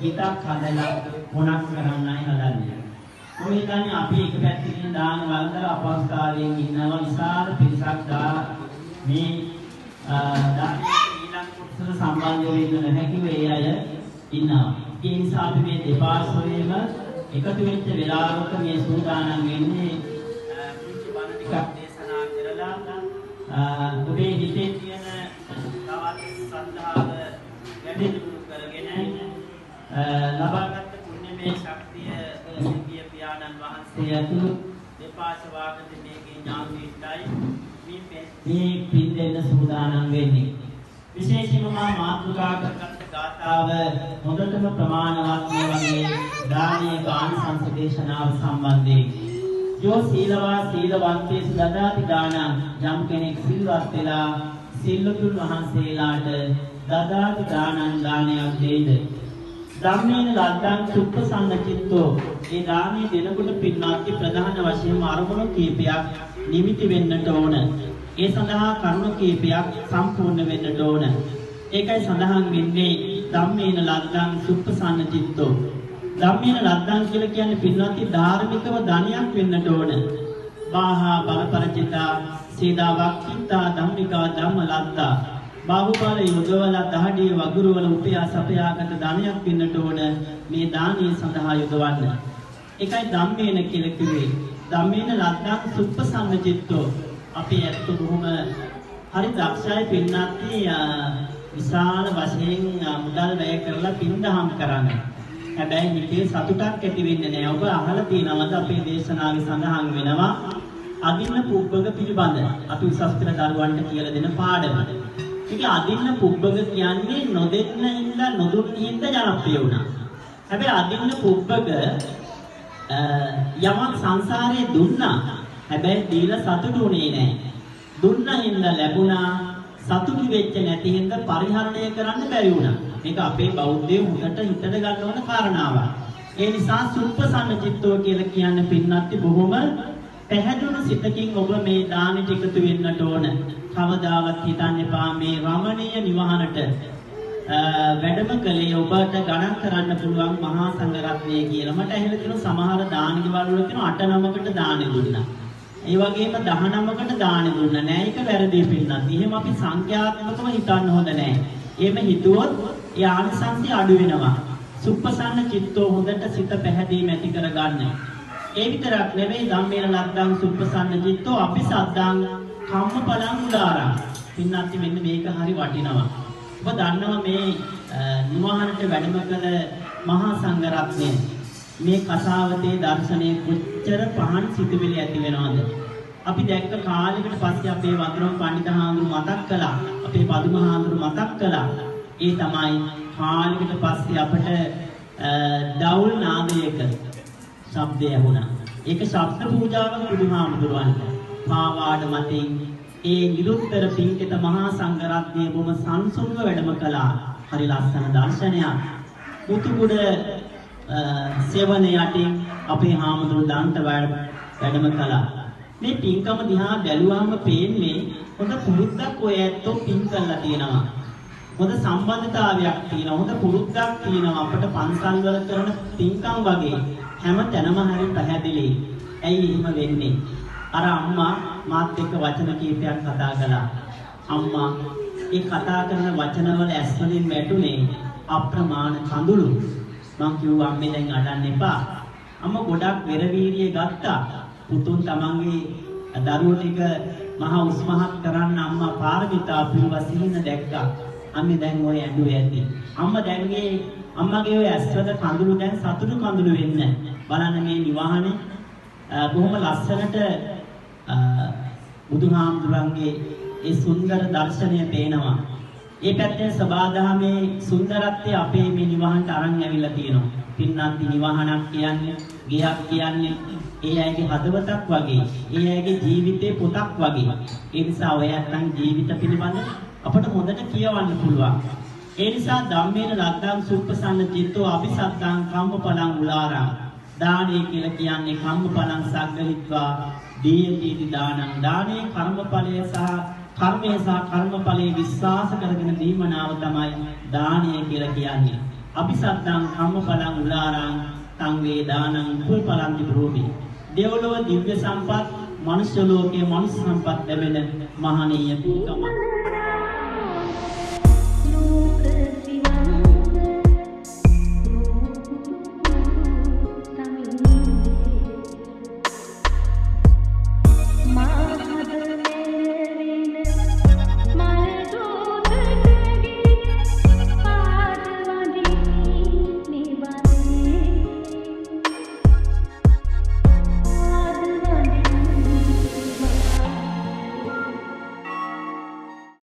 හිතක් හදලා මොනක් කරන්නයි හදන්නේ. ඔය හිතන්නේ අපි එක පැත්තකින් දාන වලදලා අපස්ථාවෙන් ඉන්නවා විශාල පිරිසක් දාලා මේ ඊළඟ කොටසට සම්බන්ධ වෙන්න නැතිව ඒ අය ඉන්නවා. ඒ නිසා අපි මේ දෙපාර්ශ්වයේම එකතු වෙච්ච වෙලාවක මේ සූදානම් වෙන්නේ පුංචි බණ ටිකක් දේශනා කරලා ඔබේ හිතේ තියෙන තවත් ශ්‍රද්ධාව වැඩි දියුණු කරගෙන ලබාගත් පුණ්‍යමය ශක්තිය සිය පියාණන් වහන්සේ ඇතුළු දෙපාර්ශ්ව වාදක මේකේ ඥානීයයි මේ පින් දෙන්න සූදානම් වෙන්නේ. විශේෂයෙන්ම මාතෘකා කරගත් ගාථාව හොඳටම ප්‍රමාණවත් වගේ දානීය ආනිසංස දේශනාව සම්බන්ධයෙන් යෝ සීලවා සීලවන්තේසු දදාති දානං යම් කෙනෙක් සිල්වත් වෙලා සිල්ලුතුන් වහන්සේලාට දදාති දානං දානයක් දෙයිද ධම්මේන ලද්දං සුප්පසන්න චිත්තෝ ඒ දානීය දෙනකොට පින්වත්ටි ප්‍රධාන වශයෙන්ම අරමුණු කීපයක් නිමිති වෙන්නට ඕන. ඒ සඳහා කරුණු කීපයක් සම්පූර්ණ වෙන්නට ඕන. ඒකයි සඳහන් වෙන්නේ ධම්මේන ලද්දං සුප්පසන්න චිත්තෝ. ධම්මේන ලද්දං කියලා කියන්නේ පින්වත්ටි ධාර්මිකව ධනයක් වෙන්නට ඕන. බාහා බලපරචිතා සීදා වක්කිතා ධම්මිකා ධම්ම ලද්දා. බාහුබල යොදවලා දහඩිය වගුරුවල උපයා සපයාගත ධනයක් වෙන්නට ඕන මේ දානීය සඳහා යොදවන්න. ඒකයි ධම්මේන කියලා කිව්වේ. ධම්මේන ලද්දං සුප්පසන්න චිත්තෝ. අපි ඇත්ත බොහොම හරි දක්ෂයි පින්නත්ටි විශාල වශයෙන් මුදල් වැය කරලා පින්දහම් කරන්නේ. හැබැයි හිතේ සතුටක් ඇති වෙන්නේ නැහැ. ඔබ අහලා තියෙනවද අපේ දේශනාවේ සඳහන් වෙනවා අදින්න පුබ්බක පිළිබඳ අපි උසස් පෙළ දරුවන්ට කියලා දෙන පාඩම. ඒක අදින්න පුබ්බක කියන්නේ නොදෙන්න ඉඳලා නොදුන්නින්ද ජනප්‍රිය වුණා. හැබැයි අදින්න පුබ්බක යමක් සංසාරේ දුන්නා. හැබැයි දීලා සතුටුුනේ නැහැ. දුන්නා හින්දා ලැබුණා සතුටු වෙච්ච නැති හින්දා පරිහරණය කරන්න බැරි වුණා. මේක අපේ බෞද්ධයෝ හොඳට හිතට ගන්න ඕන කාරණාවක්. ඒ නිසා සුප්පසන්න චිත්තෝ කියලා කියන්නේ පින්නත්ටි බොහොම පැහැදුණු සිතකින් ඔබ මේ දානෙට එකතු වෙන්නට ඕන. කවදාවත් හිතන්න එපා මේ රමණීය නිවහනට වැඩම කළේ ඔබට ගණන් කරන්න පුළුවන් මහා සංඝ රත්නය කියලා. මට ඇහෙලා තියෙන සමහර දාන ගෙවල් වල තියෙන 8-9කට දානෙ දුන්නා. ඒ වගේම 19කට දානෙ දුන්නා නෑ. ඒක වැරදි පින්නත්. එහෙම අපි සංඛ්‍යාත්මකව හිතන්න හොඳ නෑ. එහෙම හිතුවොත් ඒ ආනිසංසය අඩු වෙනවා. සුප්පසන්න චිත්තෝ හොඳට සිත පැහැදීම ඇති කරගන්න. ඒ විතරක් නෙවෙයි ධම්මේන ලද්දං සුප්පසන්න චිත්තෝ අපි සද්දාං කම්මපලං උදාරං. පින්නත් මෙන්න මේක හරි වටිනවා. ඔබ දන්නවා මේ නිවහනට වැඩම කළ මහා සංඝ රත්නය මේ කසාවතේ දර්ශනයේ කොච්චර පහන් සිතුවිලි ඇති වෙනවද? අපි දැක්ක කාලයකට පස්සේ අපේ වතුරම් පණ්ඩිතහාඳුරු මතක් කළා. අපේ පදුමහාඳුරු මතක් කළා. ඒ තමයි කාලයකට පස්සේ අපට දවුල් නාදයක ශබ්දය ඇහුණා. ඒක ශබ්ද පූජාවක් බුදුහාමුදුරුවන්ට. පාවාඩ මතින් ඒ නිරුත්තර පිංකිත මහා සංඝ රත්නය බොහොම සංසුන්ව වැඩම කළා. හරි ලස්සන දර්ශනයක්. මුතුගුඩ සෙවණ යටින් අපේ හාමුදුරු දන්ත වැඩම කළා. මේ පින්කම දිහා බැලුවාම පේන්නේ හොඳ පුරුද්දක් ඔය ඇත්තෝ පින් කරලා තියෙනවා. හොඳ සම්බන්ධතාවයක් තියෙනවා. හොඳ පුරුද්දක් තියෙනවා. අපිට පන්සල් වල කරන පින්කම් වගේ හැම තැනම හරි පැහැදිලි. ඇයි එහෙම වෙන්නේ? අර අම්මා මාත් එක්ක වචන කීපයක් කතා කළා. අම්මා ඒ කතා කරන වචන වල ඇස් වලින් වැටුනේ අප්‍රමාණ කඳුළු. මං කිව්වා අම්මේ දැන් අඬන්න එපා. අම්මා ගොඩක් වෙරවීරිය ගත්තා. පුතුන් තමන්ගේ දරුවෝ ටික මහා උස්මහත් කරන්න අම්මා පාරමිතා පිළිවෙල සිහින දැක්කා. අම්මේ දැන් ඔය ඇඬුවේ ඇති. අම්මා දැන්ගේ අම්මගේ ඔය ඇස්වල කඳුළු දැන් සතුටු කඳුළු වෙන්නේ. බලන්න මේ නිවහනේ බොහොම ලස්සනට බුදුහාමුදුරන්ගේ ඒ සුන්දර දර්ශනය පේනවා. ඒ පැත්තේ සබාදහමේ සුන්දරත්වය අපේ මේ නිවහනට අරන් ඇවිල්ලා තියෙනවා. පින්නන්ති නිවහනක් කියන්නේ, ගියක් කියන්නේ ඒ අයගේ හදවතක් වගේ, ඒ අයගේ ජීවිතේ පොතක් වගේ. ඒ නිසා ඔය අතන් ජීවිත පිළිබඳ අපට හොඳට කියවන්න පුළුවන්. ඒ නිසා ධම්මේන ලද්දං සුප්පසන්න චිත්තෝ අபிසද්දං කම්මපලං උලාරං. දානේ කියලා කියන්නේ කම්මපලං සග්ගලිත්වා දීයති දානං. දානේ කර්මඵලය සහ කර්මය සහ කර්මඵලයේ විශ්වාස කරගෙන දීමනාව තමයි දානය කියලා කියන්නේ. අபிසද්දං කම්මඵලං උලාරං තං වේදානං කුල්පලන්ති භූමි. දෙව්ලොව දිව්‍ය සම්පත්, මනුෂ්‍ය ලෝකයේ මනුෂ්‍ය සම්පත් ලැබෙන මහණීය පුකම.